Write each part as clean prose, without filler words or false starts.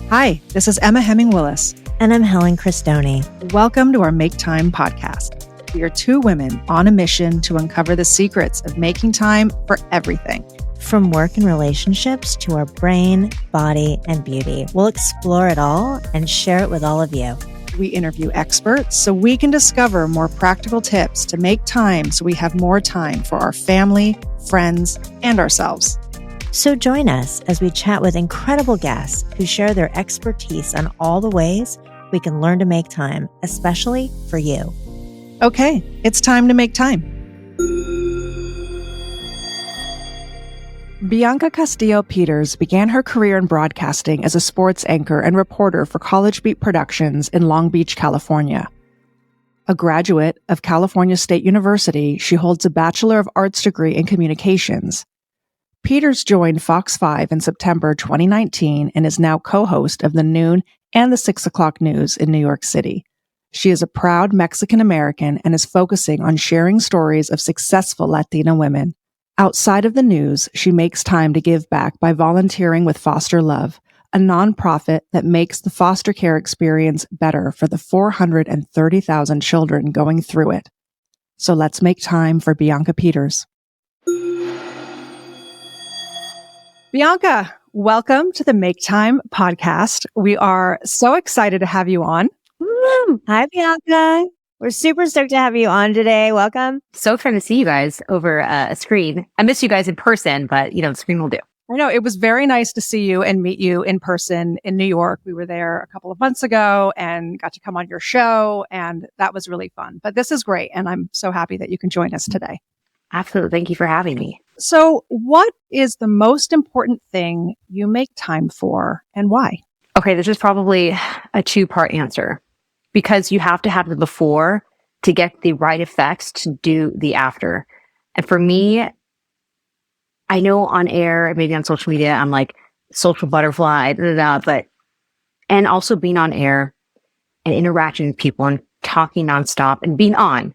Hi, this is Emma Hemming-Willis. And I'm Helen Cristoni. Welcome to our Make Time podcast. We are two women on a mission to uncover the secrets of making time for everything. From work and relationships to our brain, body, and beauty, we'll explore it all and share it with all of you. We interview experts so we can discover more practical tips to make time so we have more time for our family, friends, and ourselves. So join us as we chat with incredible guests who share their expertise on all the ways we can learn to make time, especially for you. Okay, it's time to make time. Bianca Castillo Peters began her career in broadcasting as a sports anchor and reporter for College Beat Productions in Long Beach, California. A graduate of California State University, she holds a Bachelor of Arts degree in communications. Peters joined Fox 5 in September 2019 and is now co-host of the noon and the 6 o'clock news in New York City. She is a proud Mexican-American and is focusing on sharing stories of successful Latina women. Outside of the news, she makes time to give back by volunteering with Foster Love, a nonprofit that makes the foster care experience better for the 430,000 children going through it. So let's make time for Bianca Peters. Bianca, welcome to the Make Time podcast. We are so excited to have you on. Woo! Hi, Bianca. We're super stoked to have you on today. Welcome. So excited to see you guys over a screen. I miss you guys in person, but the screen will do. I know it was very nice to see you and meet you in person in New York. We were there a couple of months ago and got to come on your show, and that was really fun. But this is great, and I'm so happy that you can join us today. Absolutely. Thank you for having me. So what is the most important thing you make time for and why? Okay, this is probably a two-part answer because you have to have the before to get the right effects to do the after. And for me, I know on air, maybe on social media, I'm like social butterfly, and also being on air and interacting with people and talking nonstop and being on,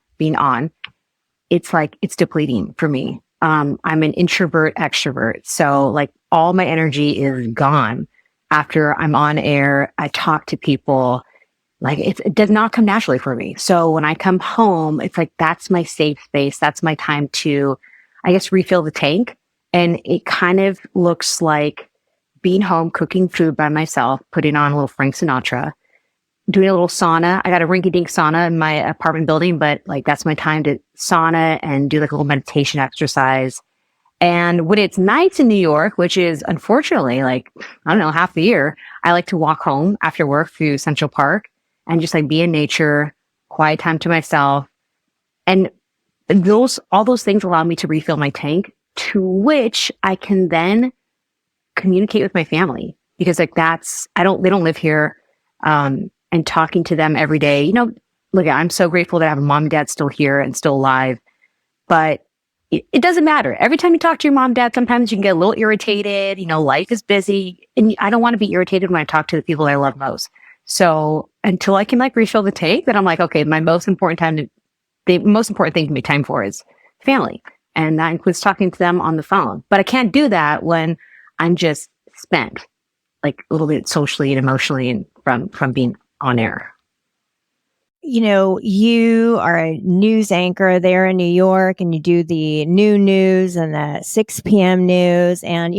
it's depleting for me. I'm an introvert extrovert. So all my energy is gone after I'm on air. I talk to people it does not come naturally for me. So when I come home, it's that's my safe space. That's my time to, I guess, refill the tank. And it kind of looks like being home, cooking food by myself, putting on a little Frank Sinatra, doing a little sauna. I got a rinky-dink sauna in my apartment building, but that's my time to sauna and do a little meditation exercise. And when it's nights in New York, which is unfortunately half the year, I like to walk home after work through Central Park and just be in nature, quiet time to myself. And all those things allow me to refill my tank, to which I can then communicate with my family because they don't live here. And talking to them every day, I'm so grateful that I have a mom and dad still here and still alive, but it doesn't matter. Every time you talk to your mom and dad, sometimes you can get a little irritated, life is busy and I don't want to be irritated when I talk to the people I love most. So until I can refill the tank, then I'm okay, the most important thing to make time for is family. And that includes talking to them on the phone, but I can't do that when I'm just spent a little bit socially and emotionally and from being on air. You are a news anchor there in New York and you do the noon news and the 6 p.m. news. And,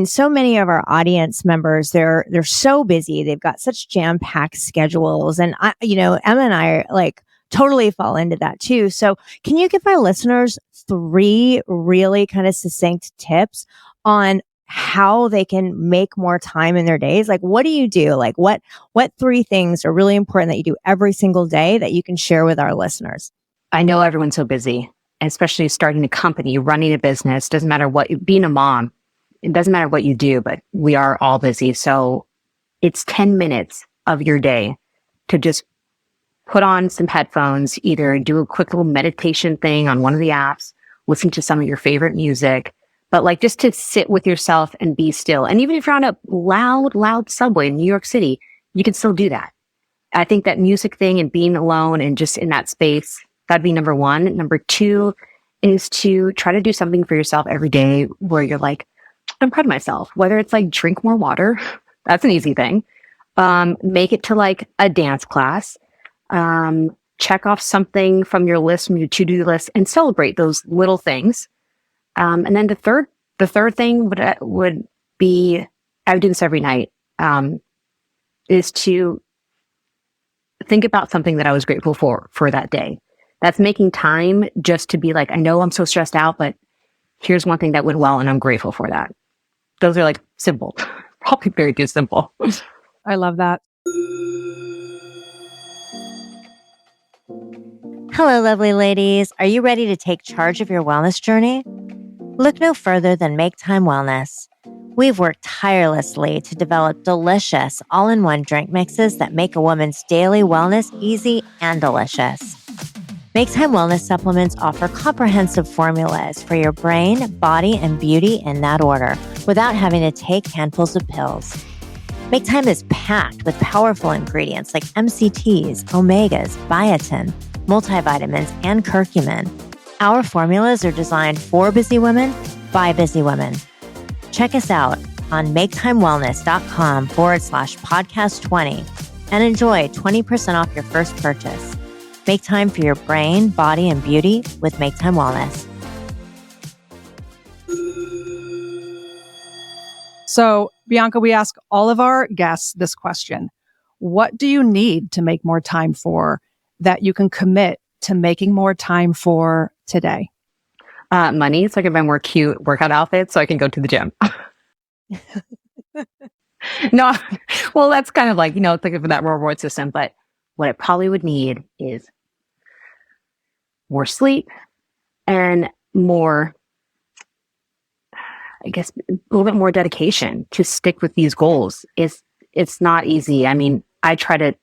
so many of our audience members, they're so busy. They've got such jam-packed schedules. And, Emma and I are totally fall into that too. So can you give my listeners 3 really kind of succinct tips on how they can make more time in their days? What do you do? What 3 things are really important that you do every single day that you can share with our listeners? I know everyone's so busy, especially starting a company, running a business, doesn't matter being a mom, it doesn't matter what you do, but we are all busy. So it's 10 minutes of your day to just put on some headphones, either do a quick little meditation thing on one of the apps, listen to some of your favorite music, but just to sit with yourself and be still. And even if you're on a loud subway in New York City, you can still do that. I think that music thing and being alone and just in that space, that'd be number 1. Number 2 is to try to do something for yourself every day where you're I'm proud of myself, whether it's drink more water. That's an easy thing. Make it to like a dance class. Check off something from your list, from your to-do list, and celebrate those little things. And then the third thing would be, I would do this every night, is to think about something that I was grateful for that day. That's making time just to be like, I know I'm so stressed out, but here's one thing that went well and I'm grateful for that. Those are like simple, probably very too simple. I love that. Hello, lovely ladies. Are you ready to take charge of your wellness journey? Look no further than Make Time Wellness. We've worked tirelessly to develop delicious all-in-one drink mixes that make a woman's daily wellness easy and delicious. Make Time Wellness supplements offer comprehensive formulas for your brain, body, and beauty in that order without having to take handfuls of pills. Make Time is packed with powerful ingredients like MCTs, omegas, biotin, multivitamins, and curcumin. Our formulas are designed for busy women by busy women. Check us out on maketimewellness.com/podcast20 and enjoy 20% off your first purchase. Make time for your brain, body, and beauty with Make Time Wellness. So, Bianca, we ask all of our guests this question. What do you need to make more time for that you can commit to making more time for today? Money, so I can buy more cute workout outfits so I can go to the gym. No, well, that's kind of like, thinking for that reward system. But what I probably would need is more sleep and more, I guess, a little bit more dedication to stick with these goals. It's not easy. I mean, I try to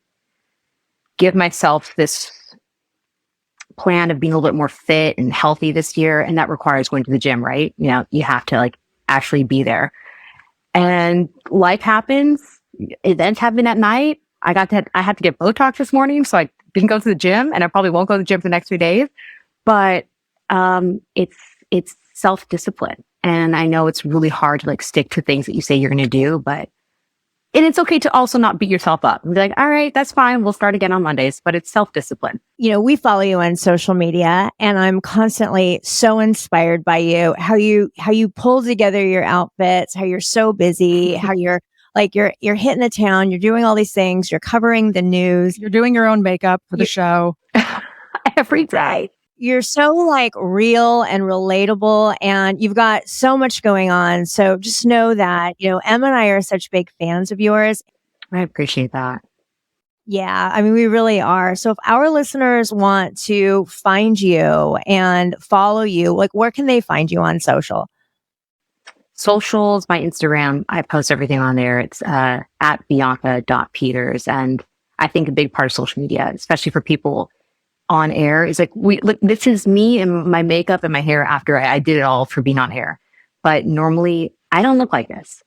give myself this plan of being a little bit more fit and healthy this year, and that requires going to the gym, right? You have to like actually be there. And life happens. Events happen at night. I had to get Botox this morning, so I didn't go to the gym, and I probably won't go to the gym for the next 3 days. But it's self-discipline, and I know it's really hard to like stick to things that you say you're going to do, and it's okay to also not beat yourself up and be like, all right, that's fine. We'll start again on Mondays, but it's self-discipline. We follow you on social media, and I'm constantly so inspired by you, how you pull together your outfits, how you're so busy, how you're hitting the town, you're doing all these things, you're covering the news. You're doing your own makeup for the show. Every day. You're so like real and relatable, and you've got so much going on. So just know that, Em and I are such big fans of yours. I appreciate that. Yeah, I mean, we really are. So if our listeners want to find you and follow you, like where can they find you on social? Socials, my Instagram, I post everything on there. It's at Bianca.Peters. And I think a big part of social media, especially for people on air, is like, this is me and my makeup and my hair after I did it all for being on air. But normally I don't look like this.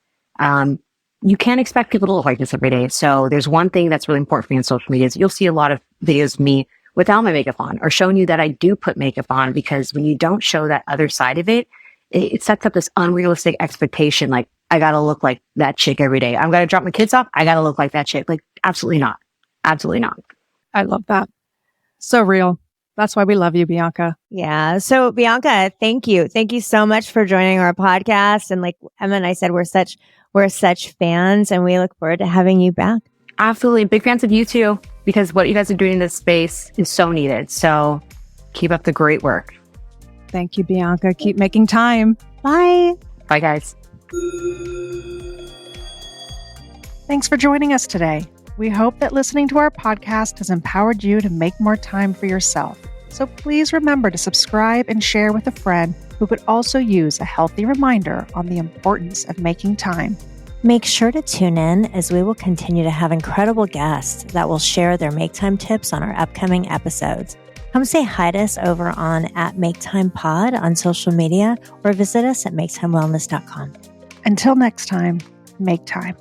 You can't expect people to look like this every day. So there's one thing that's really important for me on social media is you'll see a lot of videos of me without my makeup on, or showing you that I do put makeup on, because when you don't show that other side of it, it sets up this unrealistic expectation. Like, I got to look like that chick every day. I'm going to drop my kids off. I got to look like that chick. Like, absolutely not. Absolutely not. I love that. So real. That's why we love you, Bianca. Yeah. So Bianca, thank you. Thank you so much for joining our podcast. And like Emma and I said, we're such fans, and we look forward to having you back. Absolutely. Big fans of you too, because what you guys are doing in this space is so needed. So keep up the great work. Thank you, Bianca. Keep making time. Bye. Bye, guys. Thanks for joining us today. We hope that listening to our podcast has empowered you to make more time for yourself. So please remember to subscribe and share with a friend who could also use a healthy reminder on the importance of making time. Make sure to tune in, as we will continue to have incredible guests that will share their make time tips on our upcoming episodes. Come say hi to us over on @MakeTimePod on social media, or visit us at maketimewellness.com. Until next time, make time.